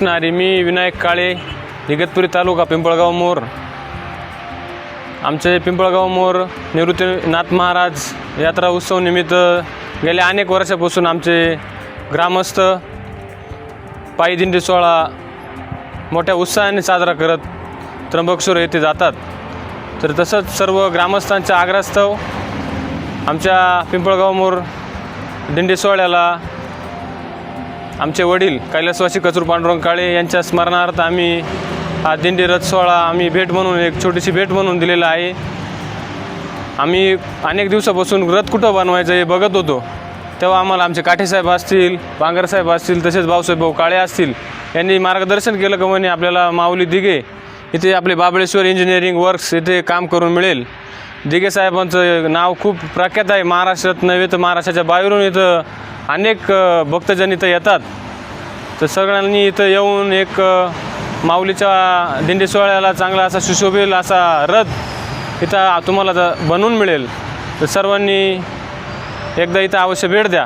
कृष्ण हरी. मी विनायक काळे, इगतपुरी तालुका पिंपळगाव मोर. आमचे पिंपळगाव मोर निवृत्तीनाथ महाराज यात्रा उत्सव निमित्त गेल्या अनेक वर्षापासून आमचे ग्रामस्थ पायी दिंडी सोहळा मोठ्या उत्साहाने साजरा करत त्र्यंबकेश्वर येथे जातात. तर तसंच सर्व ग्रामस्थांच्या आग्रहास्तव आमच्या पिंपळगाव मोर दिंडी सोहळ्याला आमचे वडील कैलासवासी कचूर पांडुरंग काळे यांच्या स्मरणार्थ आम्ही हा दिंडी रथ सोहळा आम्ही भेट म्हणून एक छोटीशी भेट म्हणून दिलेला आहे. आम्ही अनेक दिवसापासून रथ कुठं बनवायचं हे बघत होतो, तेव्हा आम्हाला आमचे काठेसाहेब असतील, बांगरसाहेब असतील, तसेच भाऊसाहेब भाऊ काळे असतील यांनी मार्गदर्शन केलं की म्हणे आपल्याला माऊली दिघे इथे आपले बाबळेश्वर इंजिनिअरिंग वर्क्स इथे काम करून मिळेल. दिघे साहेबांचं नाव खूप प्रख्यात आहे महाराष्ट्रात नव्हे तर महाराष्ट्राच्या बाहेरून इथं अनेक भक्तजन इथं येतात. तर सगळ्यांनी इथं येऊन एक माऊलीच्या दिंडी सोहळ्याला चांगला असा सुशोभेल असा रथ इथं तुम्हाला बनवून मिळेल. तर सर्वांनी एकदा इथं अवश्य भेट द्या.